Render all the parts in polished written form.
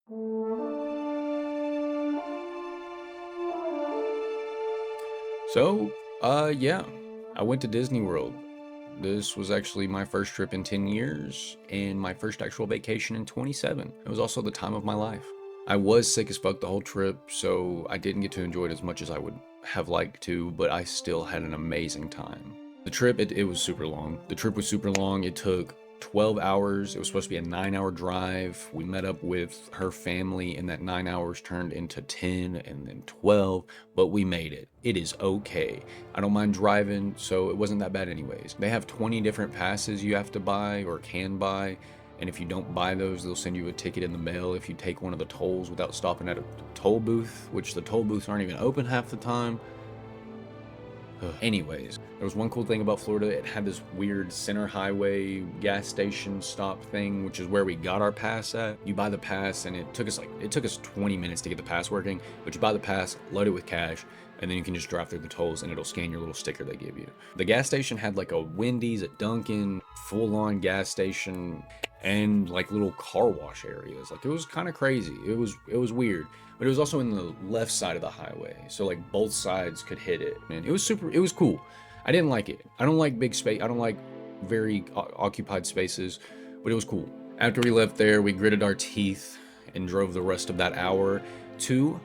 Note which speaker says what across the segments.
Speaker 1: So, yeah, I went to Disney World. This was actually my first trip in 10 years and my first actual vacation in 27. It was also the time of my life. I was sick as fuck the whole trip, so I didn't get to enjoy it as much as I would have liked to, but I still had an amazing time. The trip, it was super long. The trip was super long. It took 12 hours. It was supposed to be a 9-hour drive. We met up with her family, and that 9 hours turned into 10 and then 12, but we made it. It is okay. I don't mind driving, so it wasn't that bad anyways. They have 20 different passes you have to buy or can buy, and if you don't buy those, they'll send you a ticket in the mail if you take one of the tolls without stopping at a toll booth, which the toll booths aren't even open half the time. Anyways, there was one cool thing about Florida. It had this weird center highway gas station stop thing, which is where we got our pass at. You buy the pass, and it took us 20 minutes to get the pass working, but you buy the pass, load it with cash, and then you can just drive through the tolls and it'll scan your little sticker they give you. The gas station had like a Wendy's, a Dunkin', full-on gas station, and like little car wash areas. Like, it was kind of crazy. It was weird, but it was also in the left side of the highway, so like both sides could hit it, and it was cool. I didn't like it. I don't like big space. I don't like very occupied spaces, but it was cool. After we left there, we gritted our teeth and drove the rest of that hour to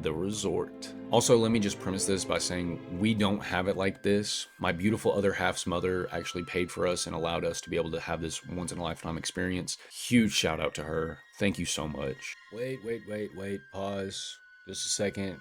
Speaker 1: the resort. Also, let me just premise this by saying we don't have it like this. My beautiful other half's mother actually paid for us and allowed us to be able to have this once in a lifetime experience. Huge shout out to her. Thank you so much. Wait. Pause. Just a second.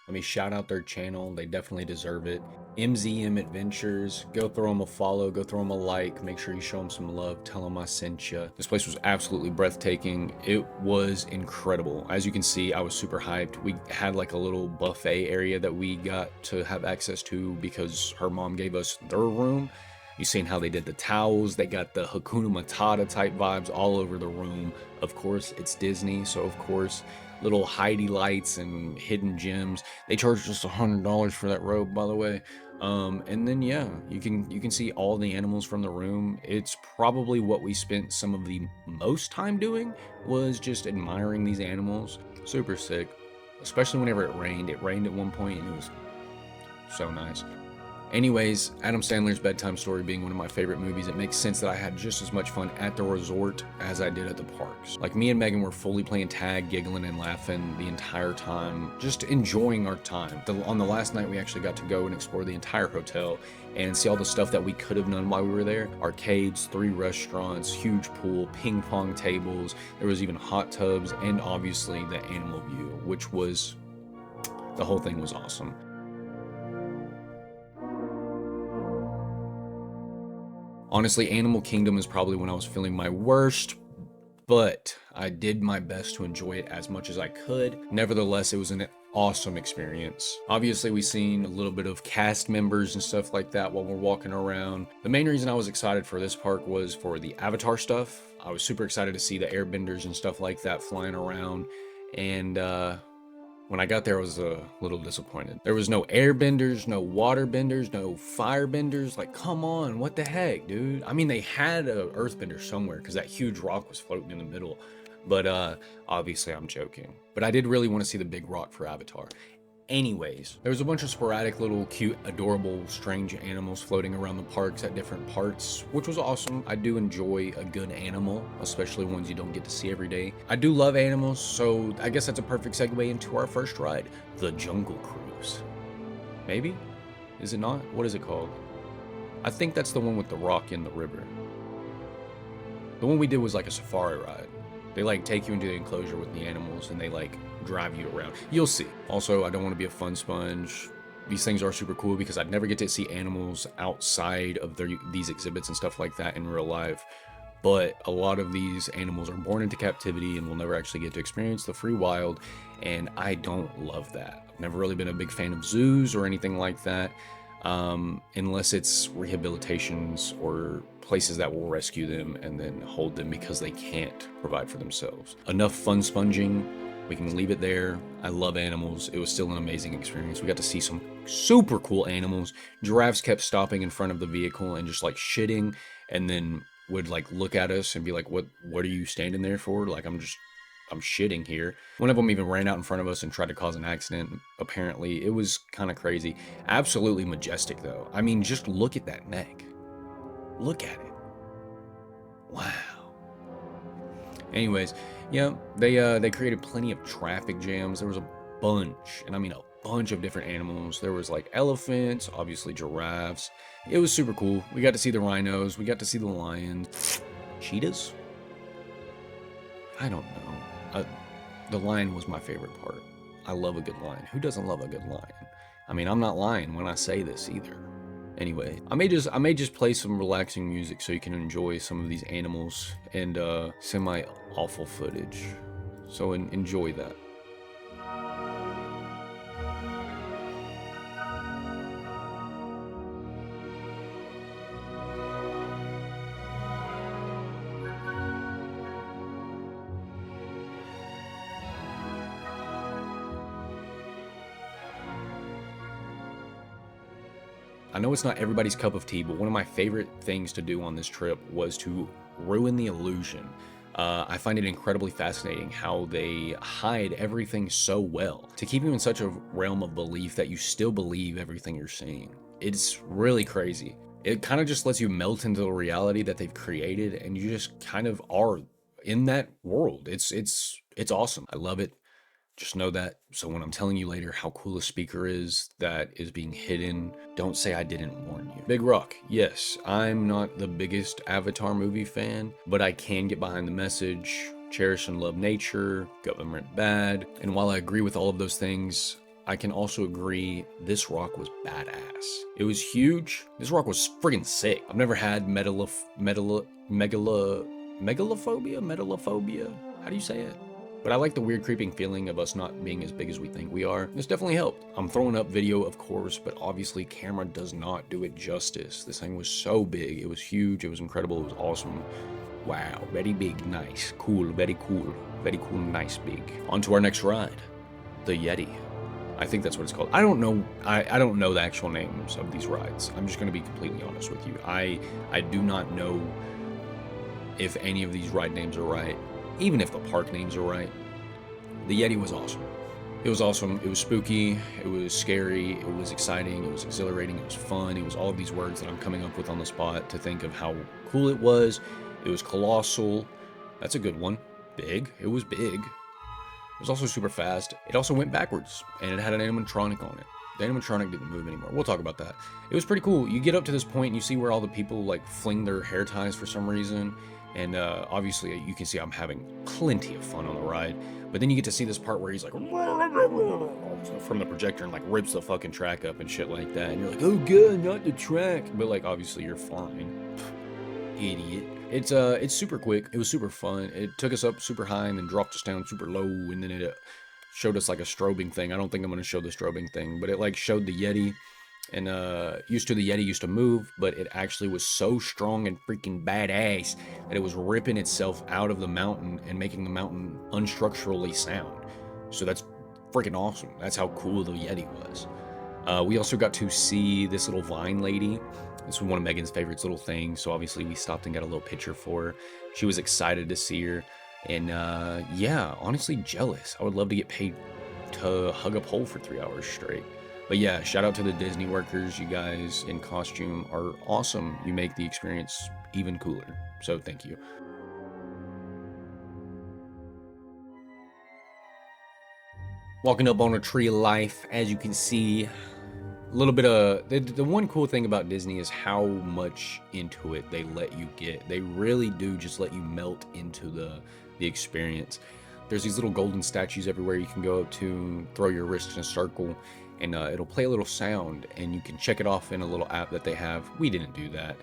Speaker 1: Let me shout out their channel. They definitely deserve it. MZM Adventures. Go throw them a follow. Go throw them a like. Make sure you show them some love. Tell them I sent you. This place was absolutely breathtaking. It was incredible. As you can see, I was super hyped. We had like a little buffet area that we got to have access to because her mom gave us their room. You seen how they did the towels? They got the Hakuna Matata type vibes all over the room. Of course, it's Disney, so of course, little Heidi lights and hidden gems. They charged us $100 for that robe, by the way. And then yeah, you can see all the animals from the room. It's probably what we spent some of the most time doing, was just admiring these animals. Super sick, especially whenever it rained. It rained at one point, and it was so nice. Anyways, Adam Sandler's Bedtime Story being one of my favorite movies, it makes sense that I had just as much fun at the resort as I did at the parks. Like, me and Megan were fully playing tag, giggling and laughing the entire time, just enjoying our time. On the last night, we actually got to go and explore the entire hotel and see all the stuff that we could have done while we were there. Arcades, 3 restaurants, huge pool, ping pong tables, there was even hot tubs, and obviously the animal view, which was, the whole thing was awesome. Honestly, Animal Kingdom is probably when I was feeling my worst, but I did my best to enjoy it as much as I could. Nevertheless, it was an awesome experience. Obviously, we seen a little bit of cast members and stuff like that while we're walking around. The main reason I was excited for this park was for the Avatar stuff. I was super excited to see the airbenders and stuff like that flying around, and when I got there, I was a little disappointed. There was no airbenders, no waterbenders, no firebenders. Like, come on, what the heck, dude? I mean, they had a earthbender somewhere because that huge rock was floating in the middle. But obviously I'm joking. But I did really want to see the big rock for Avatar. Anyways, there was a bunch of sporadic little cute, adorable, strange animals floating around the parks at different parts, which was awesome. I do enjoy a good animal, especially ones you don't get to see every day. I do love animals, so I guess that's a perfect segue into our first ride, the Jungle Cruise. Maybe? Is it not? What is it called? I think that's the one with the rock in the river. The one we did was like a safari ride. They like take you into the enclosure with the animals and they like drive you around. You'll see. Also, I don't want to be a fun sponge. These things are super cool because I'd never get to see animals outside of these exhibits and stuff like that in real life. But a lot of these animals are born into captivity and will never actually get to experience the free wild, and I don't love that. I've never really been a big fan of zoos or anything like that, unless it's rehabilitations or places that will rescue them and then hold them because they can't provide for themselves. Enough fun sponging. We can leave it there. I love animals. It was still an amazing experience. We got to see some super cool animals. Giraffes kept stopping in front of the vehicle and just like shitting, and then would like look at us and be like, what are you standing there for? Like, I'm I'm shitting here. One of them even ran out in front of us and tried to cause an accident. Apparently, it was kind of crazy. Absolutely majestic, though. I mean, just look at that neck. Look at it. Wow. Anyways, yeah, they created plenty of traffic jams. There was a bunch, and I mean a bunch of different animals. There was like elephants, obviously giraffes. It was super cool. We got to see the rhinos. We got to see the lions. Cheetahs? I don't know. The lion was my favorite part. I love a good lion. Who doesn't love a good lion? I mean, I'm not lying when I say this either. Anyway, I may just play some relaxing music so you can enjoy some of these animals and semi awful footage. So enjoy that. I know it's not everybody's cup of tea, but one of my favorite things to do on this trip was to ruin the illusion. I find it incredibly fascinating how they hide everything so well to keep you in such a realm of belief that you still believe everything you're seeing. It's really crazy. It kind of just lets you melt into the reality that they've created, and you just kind of are in that world. It's awesome. I love it. Just know that. So when I'm telling you later how cool a speaker is that is being hidden, don't say I didn't warn you. Big Rock. Yes, I'm not the biggest Avatar movie fan, but I can get behind the message. Cherish and love nature, government bad. And while I agree with all of those things, I can also agree this rock was badass. It was huge. This rock was friggin' sick. I've never had megalophobia? How do you say it? But I like the weird creeping feeling of us not being as big as we think we are. This definitely helped. I'm throwing up video, of course, but obviously camera does not do it justice. This thing was so big. It was huge. It was incredible. It was awesome. Wow. Very big. Nice. Cool. Very cool. Very cool. Nice. Big. On to our next ride. The Yeti. I think that's what it's called. I don't know. I don't know the actual names of these rides. I'm just going to be completely honest with you. I do not know if any of these ride names are right. Even if the park names are right. The Yeti was awesome. It was awesome. It was spooky. It was scary. It was exciting. It was exhilarating. It was fun. It was all of these words that I'm coming up with on the spot to think of how cool it was. It was colossal. That's a good one. Big. It was big. It was also super fast. It also went backwards, and it had an animatronic on it. The animatronic didn't move anymore. We'll talk about that. It was pretty cool. You get up to this point, and you see where all the people like fling their hair ties for some reason. And obviously, you can see I'm having plenty of fun on the ride. But then you get to see this part where he's like from the projector and like rips the fucking track up and shit like that. And you're like, oh god, not the track. But like, obviously, you're fine. Idiot. It's super quick. It was super fun. It took us up super high and then dropped us down super low. And then it showed us like a strobing thing. I don't think I'm going to show the strobing thing. But it like showed the Yeti. And the Yeti used to move, but it actually was so strong and freaking badass that it was ripping itself out of the mountain and making the mountain unstructurally sound. So that's freaking awesome. That's how cool the Yeti was. We also got to see this little vine lady. This was one of Megan's favorites little things. So obviously we stopped and got a little picture for her. She was excited to see her. And yeah, honestly jealous. I would love to get paid to hug a pole for 3 hours straight. But yeah, shout out to the Disney workers. You guys in costume are awesome. You make the experience even cooler. So thank you. Walking up on a tree of life, as you can see, a little bit of the one cool thing about Disney is how much into it they let you get. They really do just let you melt into the experience. There's these little golden statues everywhere you can go up to, throw your wrist in a circle, and it'll play a little sound, and you can check it off in a little app that they have. We didn't do that.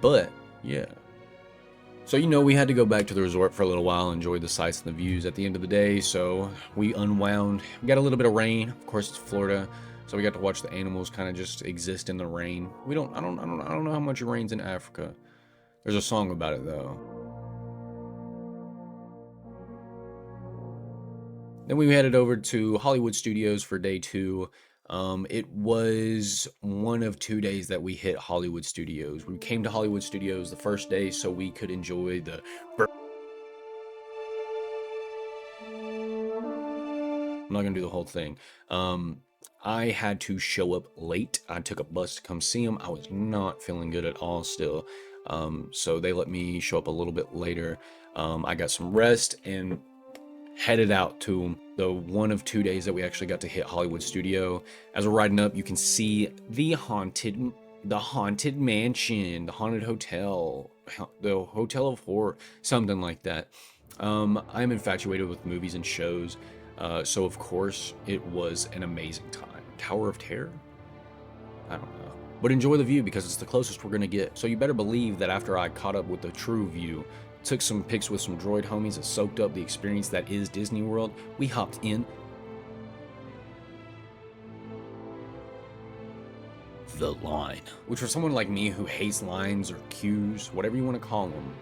Speaker 1: But, yeah. So, we had to go back to the resort for a little while, enjoy the sights and the views at the end of the day, so we unwound. We got a little bit of rain. Of course, it's Florida, so we got to watch the animals kind of just exist in the rain. I don't know how much it rains in Africa. There's a song about it, though. Then we headed over to Hollywood Studios for day 2. It was one of 2 days that we hit Hollywood Studios. We came to Hollywood Studios the first day so we could enjoy the I'm not gonna do the whole thing. I had to show up late. I took a bus to come see him. I was not feeling good at all still. So they let me show up a little bit later. I got some rest and headed out to the one of 2 days that we actually got to hit Hollywood Studio. As we're riding up, you can see the haunted mansion, the haunted hotel, the hotel of horror, something like that. I'm infatuated with movies and shows, so of course it was an amazing time. Tower of Terror? I don't know. But enjoy the view because it's the closest we're gonna get. So you better believe that after I caught up with the true view, took some pics with some droid homies that soaked up the experience that is Disney World, we hopped in the line. Which for someone like me who hates lines or queues, whatever you want to call them,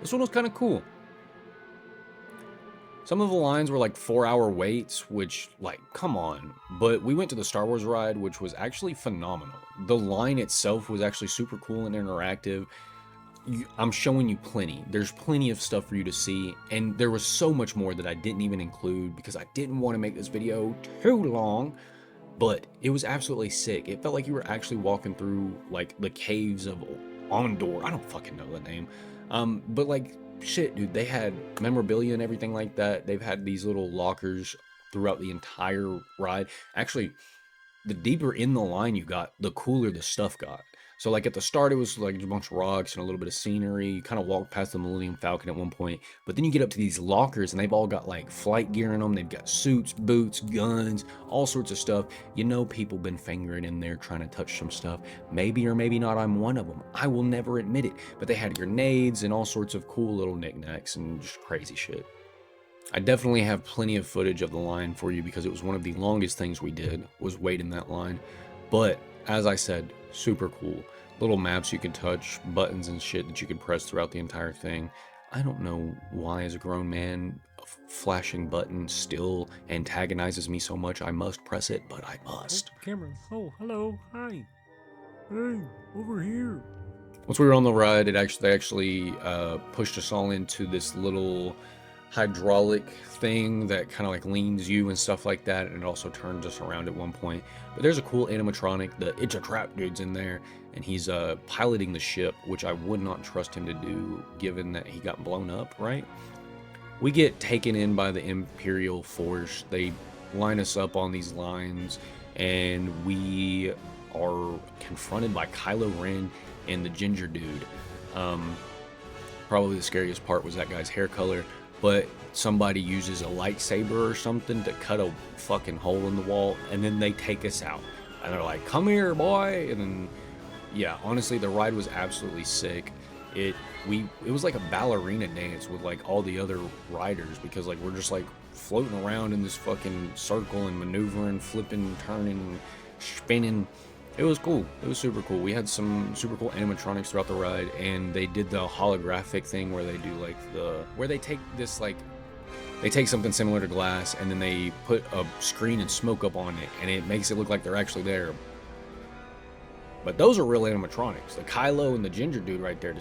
Speaker 1: this one was kind of cool. Some of the lines were like 4-hour waits, which, like, come on. But we went to the Star Wars ride, which was actually phenomenal. The line itself was actually super cool and interactive. I'm showing you plenty. There's plenty of stuff for you to see, and there was so much more that I didn't even include because I didn't want to make this video too long, but it was absolutely sick. It felt like you were actually walking through, like, the caves of Ondor. I don't fucking know the name. But, like, shit, dude, they had memorabilia and everything like that. They've had these little lockers throughout the entire ride. Actually, the deeper in the line you got, the cooler the stuff got. So like at the start, it was like a bunch of rocks and a little bit of scenery. You kind of walk past the Millennium Falcon at one point, but then you get up to these lockers and they've all got like flight gear in them. They've got suits, boots, guns, all sorts of stuff. You know, people been fingering in there trying to touch some stuff. Maybe or maybe not, I'm one of them. I will never admit it, but they had grenades and all sorts of cool little knickknacks and just crazy shit. I definitely have plenty of footage of the line for you because it was one of the longest things we did, was wait in that line. But as I said, super cool. Little maps you can touch, buttons and shit that you can press throughout the entire thing. I don't know why as a grown man, a flashing button still antagonizes me so much. I must press it, but I must.
Speaker 2: Oh, camera. Oh, hello. Hi. Hey, over here.
Speaker 1: Once we were on the ride, they actually pushed us all into this little hydraulic thing that kind of like leans you and stuff like that, and it also turns us around at one point. But there's a cool animatronic, the It's a Trap dude's in there, and he's piloting the ship, which I would not trust him to do given that he got blown up, right? We get taken in by the Imperial Force. They line us up on these lines, and we are confronted by Kylo Ren and the ginger dude. Probably the scariest part was that guy's hair color, but somebody uses a lightsaber or something to cut a fucking hole in the wall, and then they take us out. And they're like, come here, boy. And then, yeah, honestly, the ride was absolutely sick. It was like a ballerina dance with like all the other riders, because like we're just like floating around in this fucking circle and maneuvering, flipping, turning, spinning. It was cool. It was super cool. We had some super cool animatronics throughout the ride, and they did the holographic thing where they do like where they take this like, they take something similar to glass and then they put a screen and smoke up on it, and it makes it look like they're actually there. But those are real animatronics. The Kylo and the ginger dude right there,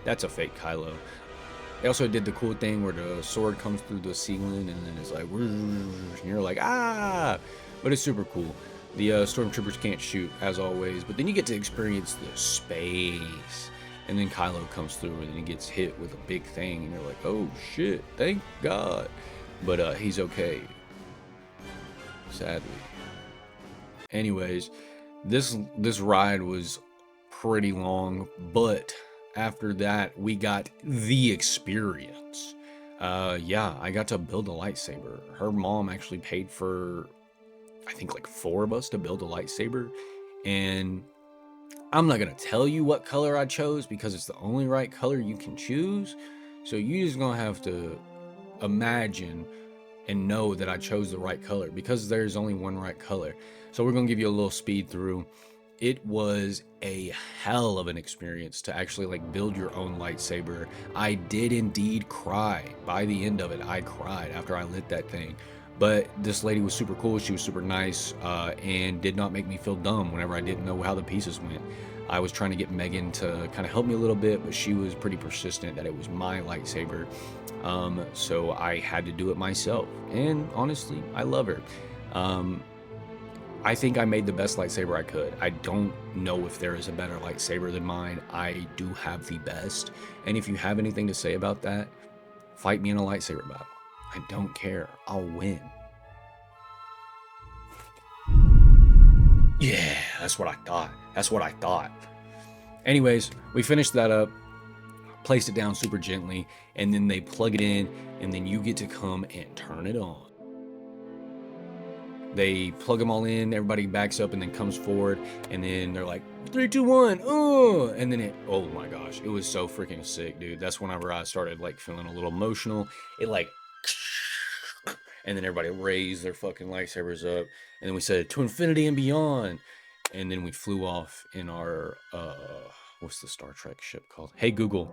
Speaker 1: that's a fake Kylo. They also did the cool thing where the sword comes through the ceiling and then it's like, and you're like, ah! But it's super cool. The stormtroopers can't shoot, as always, but then you get to experience the space. And then Kylo comes through and he gets hit with a big thing, and you're like, oh shit, thank God. But he's okay. Sadly. Anyways, this ride was pretty long, but after that, we got the experience. Yeah, I got to build a lightsaber. Her mom actually paid for, I think, like 4 of us to build a lightsaber, and I'm not gonna tell you what color I chose because it's the only right color you can choose. So you just gonna have to imagine and know that I chose the right color, because there's only one right color. So we're gonna give you a little speed through. It was a hell of an experience to actually like build your own lightsaber. I did indeed cry. By the end of it, I cried after I lit that thing. But this lady was super cool. She was super nice, and did not make me feel dumb whenever I didn't know how the pieces went. I was trying to get Megan to kind of help me a little bit, but she was pretty persistent that it was my lightsaber. So I had to do it myself. And honestly, I love her. I think I made the best lightsaber I could. I don't know if there is a better lightsaber than mine. I do have the best. And if you have anything to say about that, fight me in a lightsaber battle. I don't care. I'll win. Yeah, that's what I thought. That's what I thought. Anyways, we finished that up, placed it down super gently, and then they plug it in, and then you get to come and turn it on. They plug them all in, everybody backs up and then comes forward, and then they're like, 3, 2, 1, oh, and then oh my gosh, it was so freaking sick, dude. That's whenever I started like feeling a little emotional. It like, and then everybody raised their fucking lightsabers up, and then we said, to infinity and beyond, and then we flew off in our, what's the Star Trek ship called? Hey Google,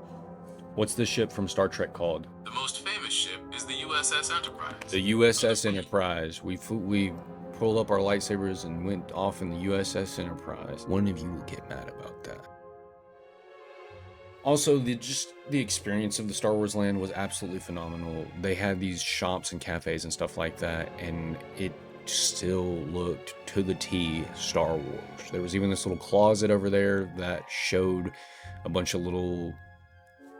Speaker 1: what's the ship from Star Trek called?
Speaker 3: The most famous ship is the USS Enterprise.
Speaker 1: The USS Enterprise. We pulled up our lightsabers and went off in the USS Enterprise. One of you will get mad about that. Also, the experience of the Star Wars land was absolutely phenomenal. They had these shops and cafes and stuff like that, and it still looked to the T Star Wars. There was even this little closet over there that showed a bunch of little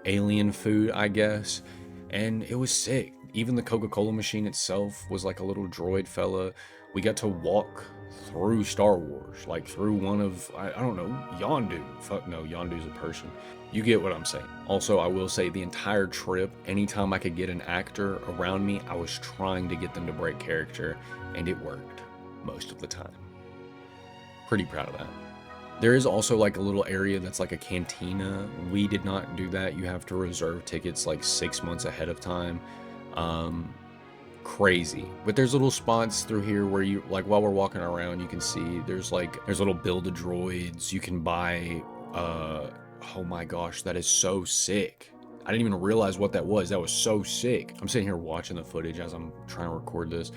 Speaker 1: alien food, I guess, and it was sick. Even the Coca-Cola machine itself was like a little droid fella. We got to walk through Star Wars, like through one of, I don't know, Yondu. Fuck no, Yondu's a person. You get what I'm saying. Also, I will say the entire trip, anytime I could get an actor around me, I was trying to get them to break character, and it worked most of the time. Pretty proud of that. There is also like a little area that's like a cantina. We did not do that. You have to reserve tickets like 6 months ahead of time. Crazy. But there's little spots through here where you, like, while we're walking around, you can see there's little build-a-droids. You can buy, oh my gosh, that is so sick. I didn't even realize what that was. That was so sick. I'm sitting here watching the footage as I'm trying to record this.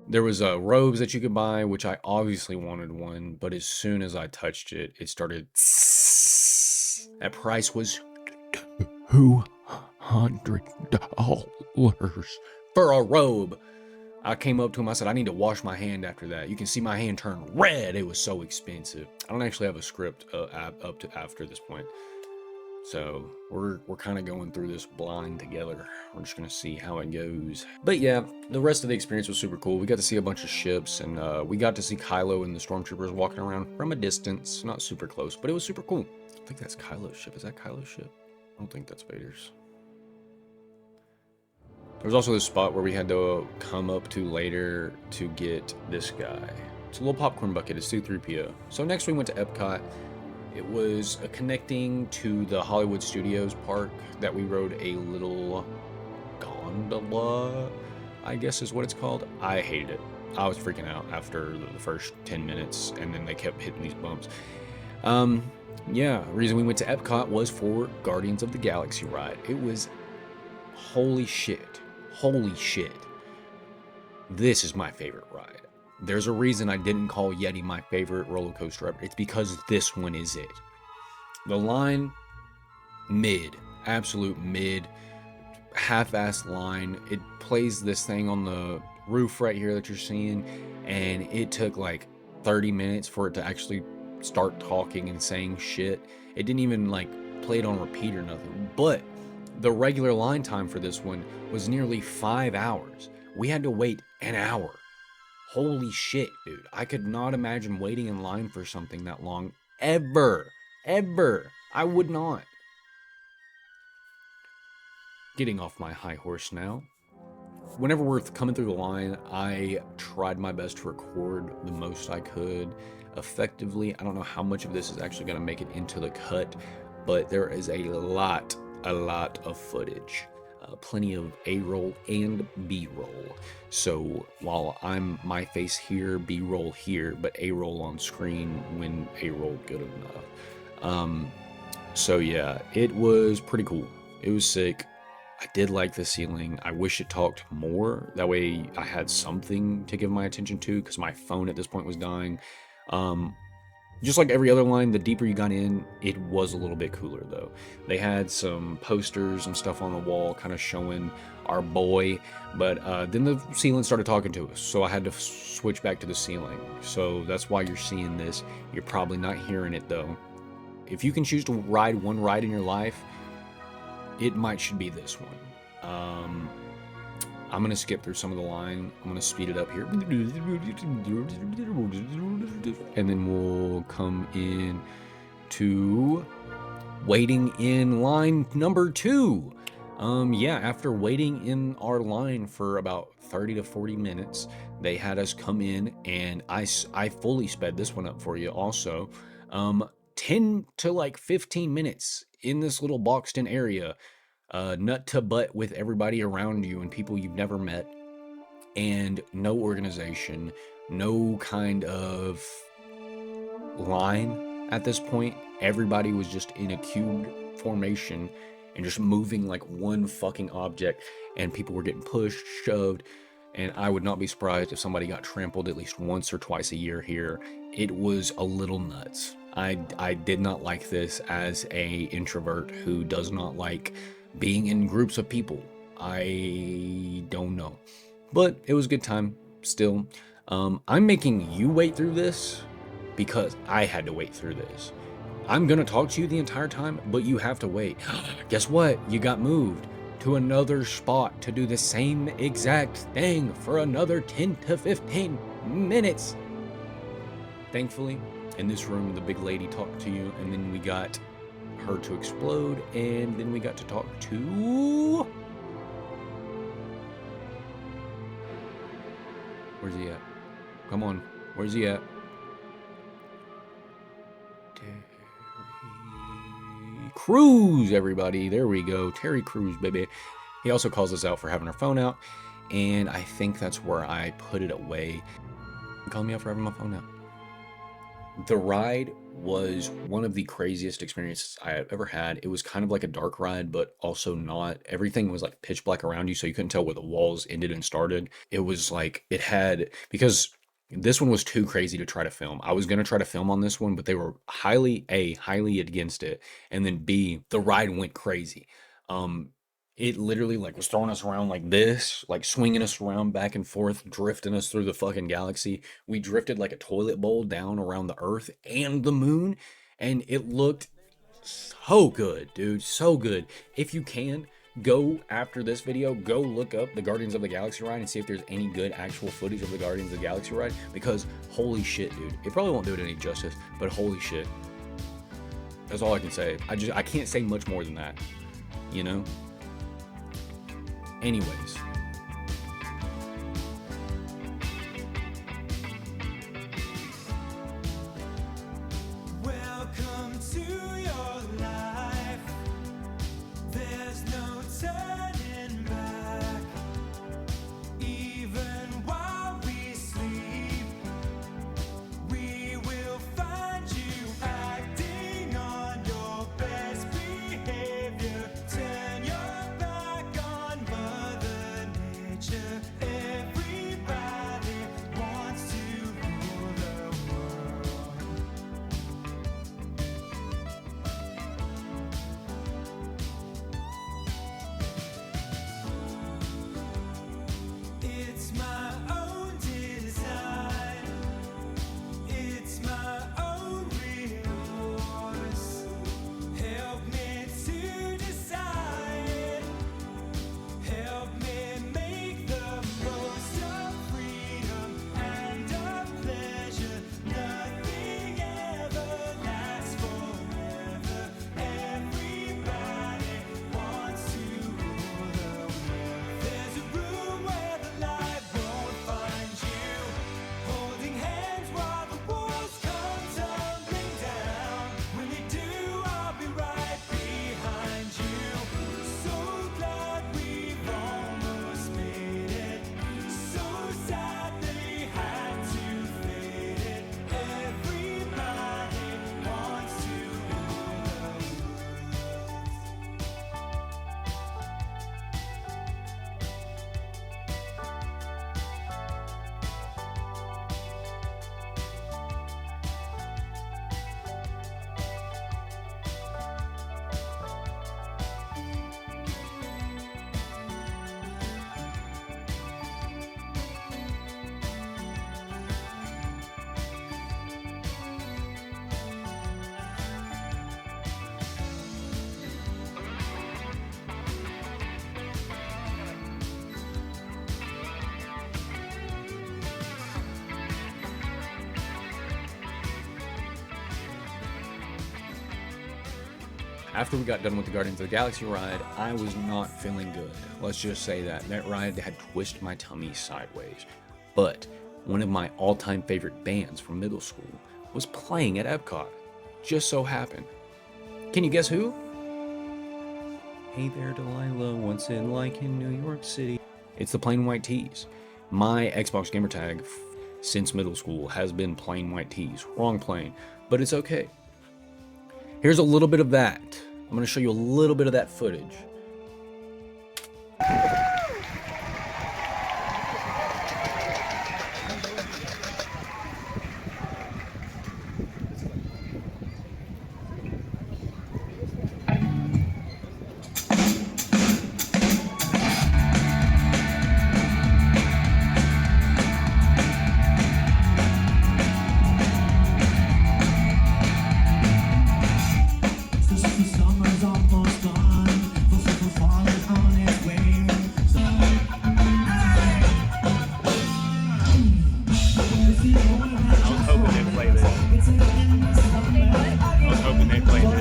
Speaker 1: There was robes that you could buy, which I obviously wanted one, but as soon as I touched it, it started. That price was $200 for a robe. I came up to him, I said, I need to wash my hand after that. You can see my hand turn red. It was so expensive. I don't actually have a script up to after this point. So we're kind of going through this blind together. We're just gonna see how it goes. But yeah, the rest of the experience was super cool. We got to see a bunch of ships, and we got to see Kylo and the stormtroopers walking around from a distance, not super close, but it was super cool. I think that's Kylo's ship. Is that Kylo's ship? I don't think that's Vader's. There was also this spot where we had to come up to later to get this guy. It's a little popcorn bucket. It's C-3PO. So next we went to Epcot. It was connecting to the Hollywood Studios park that we rode a little gondola, I guess is what it's called. I hated it. I was freaking out after the first 10 minutes, and then they kept hitting these bumps. Yeah, the reason we went to Epcot was for Guardians of the Galaxy ride. It was holy shit. Holy shit. This is my favorite ride. There's a reason I didn't call Yeti my favorite roller coaster ever. It's because this one is it. The line, mid. Absolute mid. Half-assed line. It plays this thing on the roof right here that you're seeing, and it took like 30 minutes for it to actually start talking and saying shit. It didn't even like play it on repeat or nothing. But the regular line time for this one was nearly 5 hours. We had to wait an hour. Holy shit, dude. I could not imagine waiting in line for something that long. Ever. Ever. I would not. Getting off my high horse now. Whenever we're coming through the line, I tried my best to record the most I could effectively. I don't know how much of this is actually going to make it into the cut, but there is a lot of footage. Plenty of A-roll and B-roll. So while I'm my face here, B-roll here, but A-roll on screen when A-roll good enough. So yeah, it was pretty cool. It was sick. I did like the ceiling. I wish it talked more. That way I had something to give my attention to, because my phone at this point was dying. Just like every other line, the deeper you got in, it was a little bit cooler though. They had some posters and stuff on the wall kind of showing our boy, but then the ceiling started talking to us, so I had to switch back to the ceiling. So that's why you're seeing this. You're probably not hearing it though. If you can choose to ride one ride in your life, it should be this one. I'm going to skip through some of the line. I'm going to speed it up here. And then we'll come in to waiting in line number 2. Yeah, after waiting in our line for about 30 to 40 minutes, they had us come in, and I fully sped this one up for you also. 10 to like 15 minutes in this little boxed in area. Nut to butt with everybody around you and people you've never met, and no organization, no kind of line at this point. Everybody was just in a cubed formation and just moving like one fucking object, and people were getting pushed, shoved, and I would not be surprised if somebody got trampled at least once or twice a year here. It was a little nuts. I did not like this as a introvert who does not like being in groups of people. I don't know, but it was a good time still. I'm making you wait through this because I had to wait through this. I'm gonna talk to you the entire time, but you have to wait. Guess what? You got moved to another spot to do the same exact thing for another 10 to 15 minutes. Thankfully, in this room, the big lady talked to you, and then we got her to explode, and then we got to talk to... Where's he at? Come on, where's he at? Terry Crews, everybody. There we go. Terry Crews, baby. He also calls us out for having our phone out, and I think that's where I put it away. He called me out for having my phone out. The ride was one of the craziest experiences I have ever had. It was kind of like a dark ride, but also not. Everything was like pitch black around you, so you couldn't tell where the walls ended and started. It was like, because this one was too crazy to try to film. I was going to try to film on this one, but they were highly against it. And then B, the ride went crazy. It literally like was throwing us around like this, like swinging us around back and forth, drifting us through the fucking galaxy. We drifted like a toilet bowl down around the Earth and the moon, and it looked so good, dude, so good. If you can, go after this video, go look up the Guardians of the Galaxy ride and see if there's any good actual footage of the Guardians of the Galaxy ride, because holy shit, dude. It probably won't do it any justice, but holy shit. That's all I can say. I can't say much more than that, you know? Anyways.
Speaker 4: Welcome to your life. There's no turning back. Even while we sleep, we will find you acting on your best behavior. Turn your back on Mother
Speaker 1: after we got done with the Guardians of the Galaxy ride, I was not feeling good. Let's just say that. That ride had twisted my tummy sideways. But one of my all-time favorite bands from middle school was playing at Epcot. Just so happened. Can you guess who? Hey there, Delilah, what's it like in New York City? It's the Plain White Tees. My Xbox gamer tag since middle school has been Plain White Tees. Wrong plane, but it's okay. Here's a little bit of that. I'm going to show you a little bit of that footage.
Speaker 4: Summer's almost gone, the fall is on its way.
Speaker 2: I was hoping they'd play this. I was hoping they'd play this.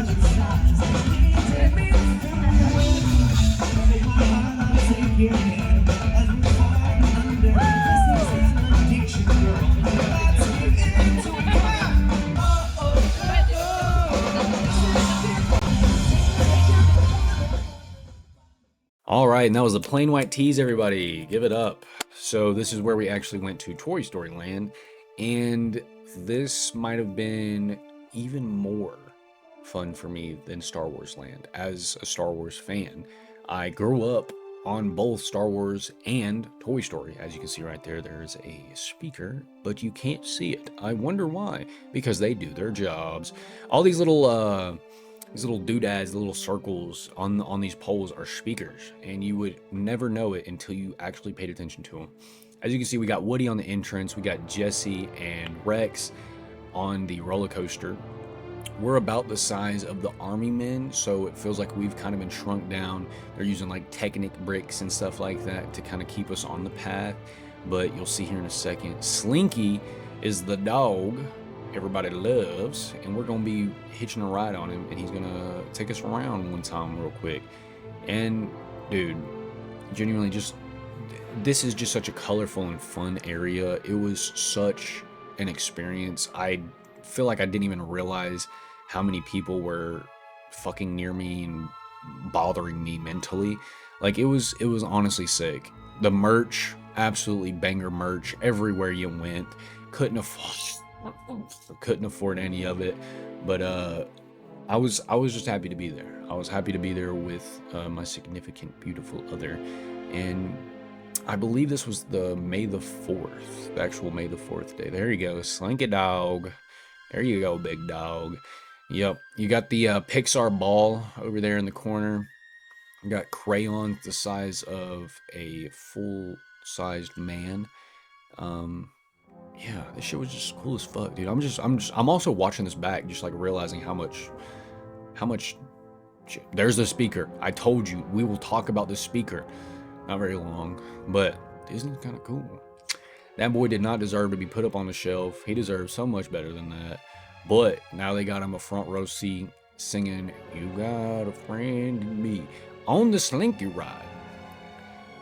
Speaker 1: All right, and that was the Plain White Tees, everybody. Give it up. So this is where we actually went to Toy Story Land, and this might have been even more fun for me than Star Wars Land. As a Star Wars fan, I grew up on both Star Wars and Toy Story. As you can see right there, there's a speaker, but you can't see it. I wonder why. Because they do their jobs. All these little doodads, the little circles on these poles are speakers, and you would never know it until you actually paid attention to them. As you can see, we got Woody on the entrance, we got Jesse and Rex on the roller coaster. We're about the size of the Army Men, so it feels like we've kind of been shrunk down. They're using like Technic bricks and stuff like that to kind of keep us on the path, but you'll see here in a second, Slinky is the dog everybody loves, and we're gonna be hitching a ride on him, and he's gonna take us around one time real quick. And dude, genuinely, this is just such a colorful and fun area. It was such an experience. I feel like I didn't even realize how many people were fucking near me and bothering me mentally. Like, it was honestly sick. The merch, absolutely banger merch everywhere you went. Couldn't afford any of it, but I was just happy to be there. I was happy to be there with my significant, beautiful other, and I believe this was the May the 4th, the actual May the 4th day. There you go, Slinky Dog. There you go, big dog. Yep, you got the Pixar ball over there in the corner. You got crayons the size of a full-sized man. Yeah, this shit was just cool as fuck, dude. I'm also watching this back, just like realizing how much. There's the speaker. I told you we will talk about this speaker. Not very long, but Disney's kind of cool. That boy did not deserve to be put up on the shelf. He deserves so much better than that. But now they got him a front row seat singing "You Got a Friend in Me" on the Slinky ride.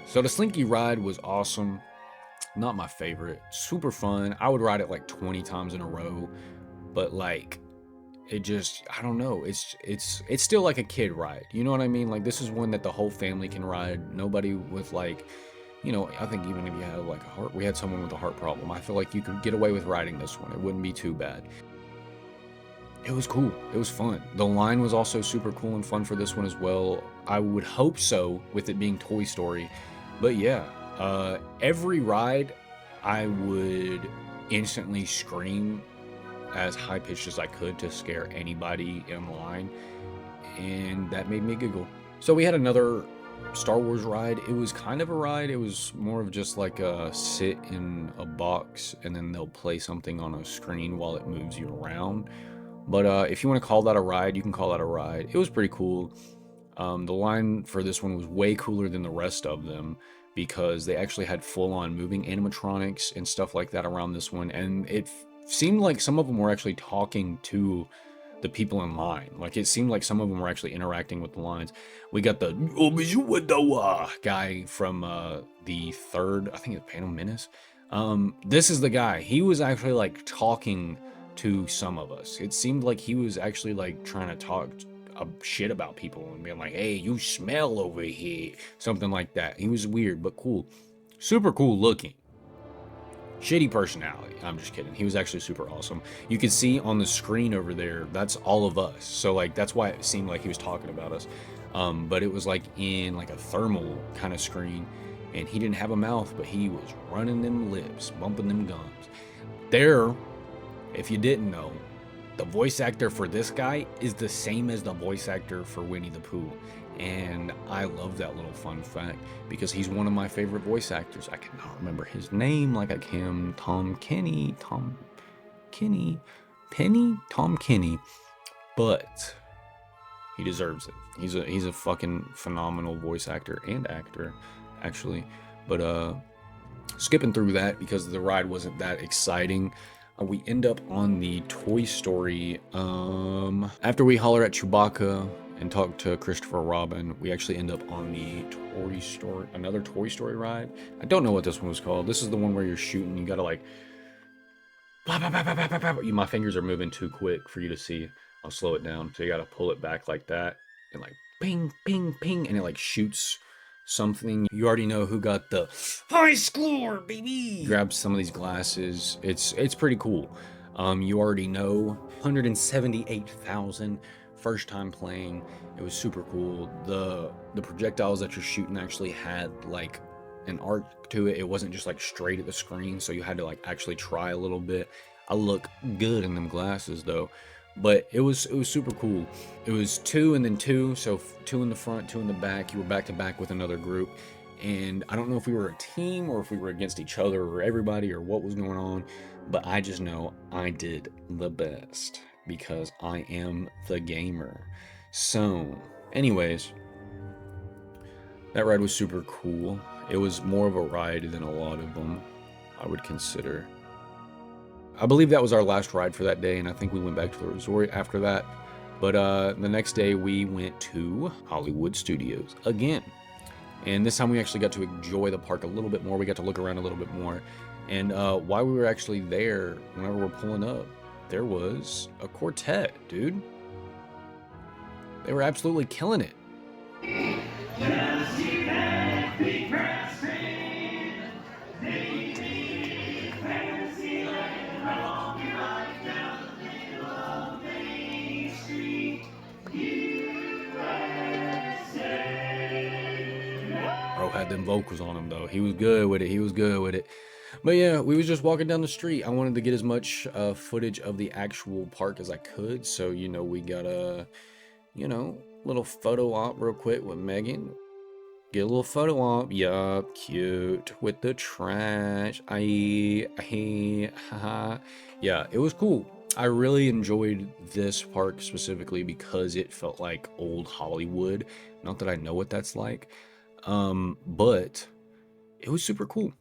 Speaker 1: So the Slinky ride was awesome. Not my favorite. Super fun. I would ride it like 20 times in a row, but like, it just, I don't know. It's still like a kid ride. You know what I mean? Like, this is one that the whole family can ride. Nobody with like, you know, I think even if you had like we had someone with a heart problem, I feel like you could get away with riding this one. It wouldn't be too bad. It was cool. It was fun. The line was also super cool and fun for this one as well. I would hope so, with it being Toy Story. But yeah, every ride I would instantly scream as high pitched as I could to scare anybody in line, and that made me giggle. So we had another Star Wars ride. It was kind of a ride. It was more of just like a sit in a box and then they'll play something on a screen while it moves you around. But if you want to call that a ride, you can call that a ride. It was pretty cool. The line for this one was way cooler than the rest of them, because they actually had full-on moving animatronics and stuff like that around this one, and it seemed like some of them were actually talking to the people in line. Like, it seemed like some of them were actually interacting with the lines. We got the guy from the third, I think it's Phantom Menace. This is the guy. He was actually like talking to some of us. It seemed like he was actually like trying to talk shit about people and being like, hey, you smell over here, something like that. He was weird but cool, super cool looking. Shitty personality. I'm just kidding. He was actually super awesome. You could see on the screen over there, that's all of us. So like that's why it seemed like he was talking about us. But it was like in like a thermal kind of screen, and he didn't have a mouth, but he was running them lips, bumping them gums. There, if you didn't know, the voice actor for this guy is the same as the voice actor for Winnie the Pooh. And I love that little fun fact because he's one of my favorite voice actors. I cannot remember his name like I can. Tom Kenny, but he deserves it. He's a fucking phenomenal voice actor and actor, actually. But skipping through that because the ride wasn't that exciting. We end up on the Toy Story. After we holler at Chewbacca and talk to Christopher Robin, we actually end up on the Toy Story, another Toy Story ride. I don't know what this one was called. This is the one where you're shooting. You gotta like, my fingers are moving too quick for you to see. I'll slow it down. So you gotta pull it back like that and like ping, ping, ping, and it like shoots something. You already know who got the high score, baby. Grab some of these glasses. It's pretty cool. You already know 178,000 first time playing. It was super cool. The projectiles that you're shooting actually had like an arc to it. It wasn't just like straight at the screen, so you had to like actually try a little bit. I look good in them glasses though. But it was super cool. It was 2 and then 2, so 2 in the front, 2 in the back. You were back to back with another group, and I don't know if we were a team or if we were against each other or everybody or what was going on, but I just know I did the best because I am the gamer. So, anyways, that ride was super cool. It was more of a ride than a lot of them, I would consider. I believe that was our last ride for that day, and I think we went back to the resort after that. But the next day we went to Hollywood Studios again. And this time we actually got to enjoy the park a little bit more. We got to look around a little bit more. And while we were actually there, whenever we're pulling up, there was a quartet, dude. They were absolutely killing it. Bro had them vocals on him though. He was good with it. But yeah, we was just walking down the street. I wanted to get as much footage of the actual park as I could. So, you know, we got a, little photo op real quick with Megan. Get a little photo op. Yup, cute. With the trash. Haha. Yeah, it was cool. I really enjoyed this park specifically because it felt like old Hollywood. Not that I know what that's like. But it was super cool.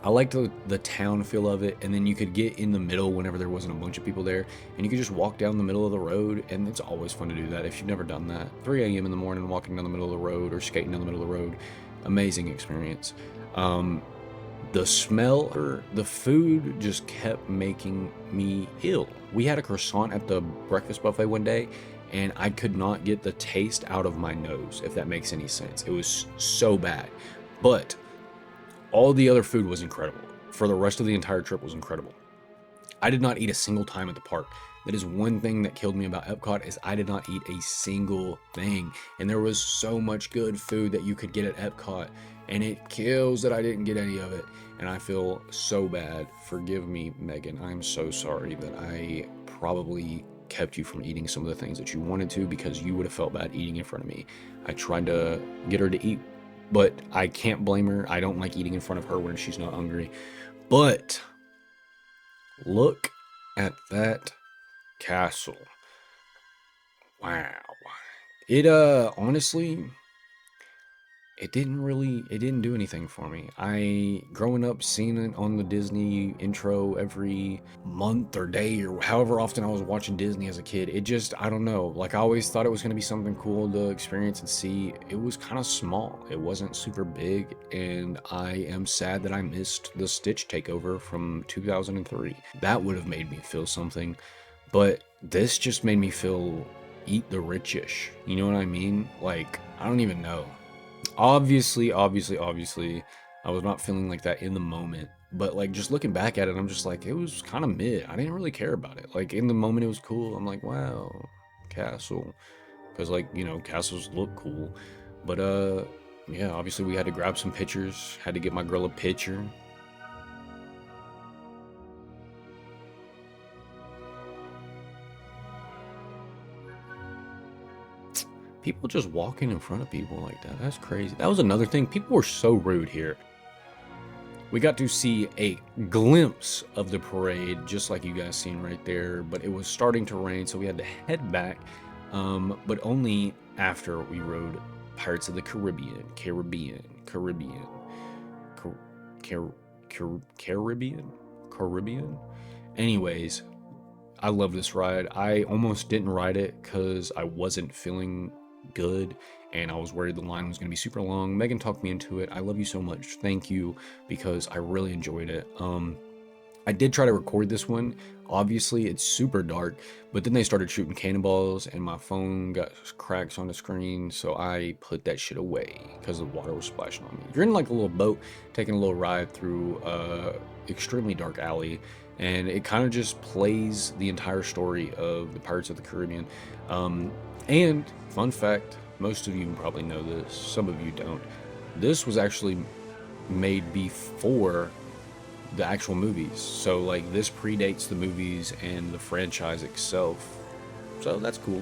Speaker 1: I liked the town feel of it, and then you could get in the middle whenever there wasn't a bunch of people there, and you could just walk down the middle of the road, and it's always fun to do that if you've never done that. 3 a.m. in the morning, walking down the middle of the road or skating down the middle of the road, amazing experience. The smell or the food just kept making me ill. We had a croissant at the breakfast buffet one day, and I could not get the taste out of my nose, if that makes any sense. It was so bad. But all the other food was incredible. For the rest of the entire trip was incredible. I did not eat a single time at the park. That is one thing that killed me about Epcot is I did not eat a single thing. And there was so much good food that you could get at Epcot, and it kills that I didn't get any of it. And I feel so bad. Forgive me, Megan. I'm so sorry that I probably kept you from eating some of the things that you wanted to because you would have felt bad eating in front of me. I tried to get her to eat, but I can't blame her. I don't like eating in front of her when she's not hungry. But look at that castle. Wow. It honestly, it didn't do anything for me. Growing up seeing it on the Disney intro every month or day or however often I was watching Disney as a kid, it just, I don't know, like I always thought it was going to be something cool to experience and see. It was kind of small, it wasn't super big, and I am sad that I missed the Stitch takeover from 2003. That would have made me feel something, but this just made me feel eat the richish. You know what I mean? Like, I don't even know. Obviously, I was not feeling like that in the moment. But like just looking back at it, I'm just like, it was kind of mid. I didn't really care about it. Like in the moment, it was cool. I'm like, wow, castle, because like castles look cool. But yeah, obviously we had to grab some pictures. Had to get my girl a picture. People just walking in front of people like that. That's crazy. That was another thing. People were so rude here. We got to see a glimpse of the parade, just like you guys seen right there, but it was starting to rain, so we had to head back, but only after we rode Pirates of the Caribbean, Caribbean. Anyways, I love this ride. I almost didn't ride it because I wasn't feeling good and I was worried the line was going to be super long. Megan talked me into it. I love you so much. Thank you, because I really enjoyed it. I did try to record this one. Obviously, it's super dark, but then they started shooting cannonballs and my phone got cracks on the screen, so I put that shit away because the water was splashing on me. You're in like a little boat, taking a little ride through extremely dark alley, and it kind of just plays the entire story of the Pirates of the Caribbean. And fun fact, most of you probably know this, some of you don't. This was actually made before the actual movies. So like this predates the movies and the franchise itself. So that's cool.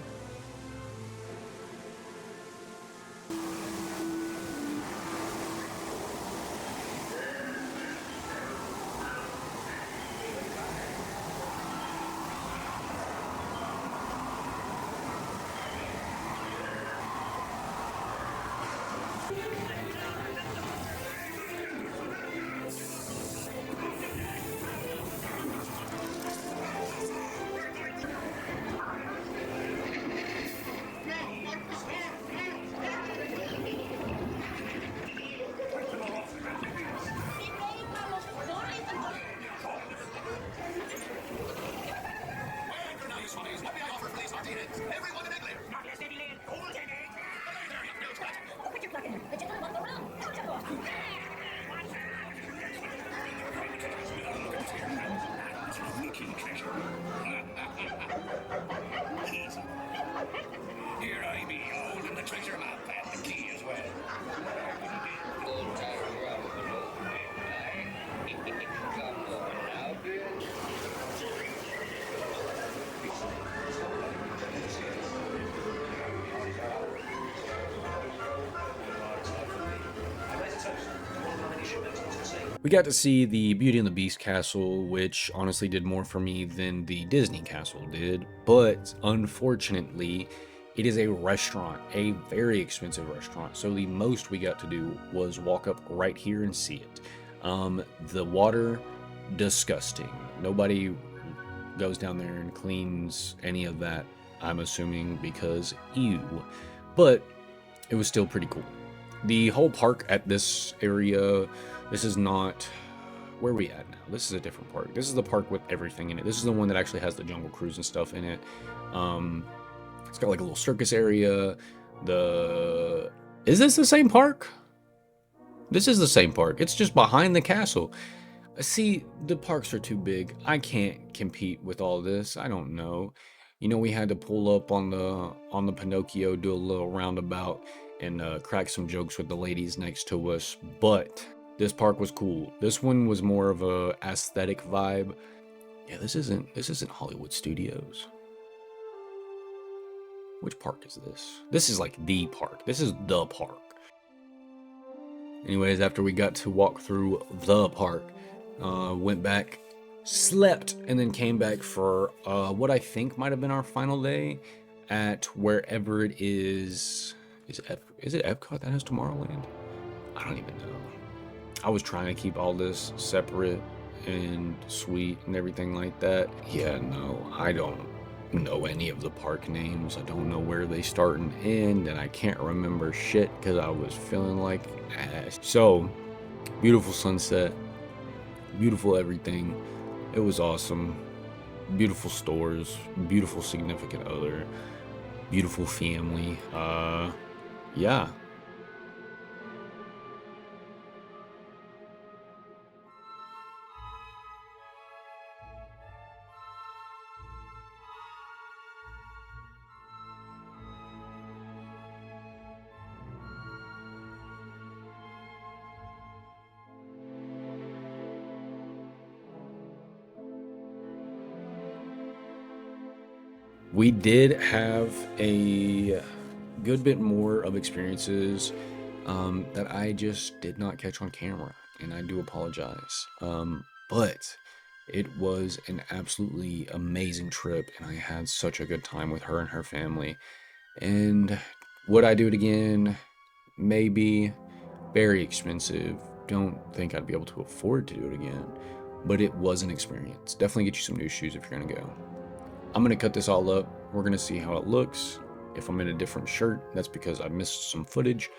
Speaker 4: Here I be, holding the treasure map and the key as well.
Speaker 1: We got to see the Beauty and the Beast castle, which honestly did more for me than the Disney castle did, but unfortunately, it is a restaurant, a very expensive restaurant, so the most we got to do was walk up right here and see it. The water, disgusting. Nobody goes down there and cleans any of that, I'm assuming, because ew. But it was still pretty cool. The whole park at this area, this is not where are we at now. This is a different park. This is the park with everything in it. This is the one that actually has the Jungle Cruise and stuff in it. It's got like a little circus area. Is this the same park? This is the same park. It's just behind the castle. See, the parks are too big. I can't compete with all this. I don't know. We had to pull up on the Pinocchio, do a little roundabout, and crack some jokes with the ladies next to us. But this park was cool. This one was more of a aesthetic vibe. Yeah, this isn't Hollywood Studios. Which park is this? This is like the park. This is the park. Anyways, after we got to walk through the park, went back, slept, and then came back for what I think might have been our final day at wherever it is. Is it Epcot that has Tomorrowland? I don't even know. I was trying to keep all this separate and sweet and everything like that. Yeah, no, I don't know any of the park names. I don't know where they start and end, and I can't remember shit because I was feeling like ass. So, beautiful sunset, beautiful everything. It was awesome. Beautiful stores, beautiful significant other, beautiful family. Yeah. We did have a good bit more of experiences that I just did not catch on camera, and I do apologize. But it was an absolutely amazing trip, and I had such a good time with her and her family. And would I do it again? Maybe. Very expensive. Don't think I'd be able to afford to do it again, but it was an experience. Definitely get you some new shoes if you're gonna go. I'm gonna cut this all up. We're gonna see how it looks. If I'm in a different shirt, that's because I missed some footage.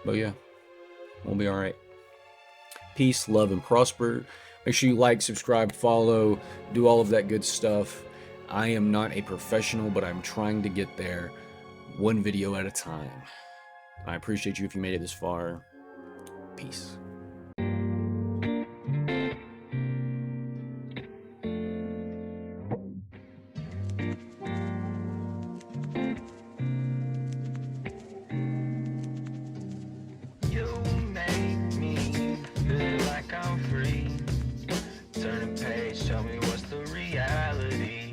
Speaker 1: But yeah, we'll be all right. Peace, love, and prosper. Make sure you like, subscribe, follow, do all of that good stuff. I am not a professional, but I'm trying to get there one video at a time. I appreciate you if you made it this far. Peace.
Speaker 5: You make me feel like I'm free. Turn the page, tell me what's the reality.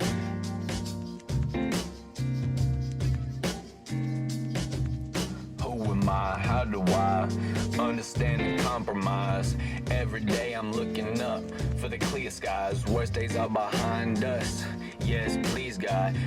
Speaker 5: Who am I? How do I understand and compromise? Every day I'm looking up for the clear skies. Worst days are behind us. Yes, please God,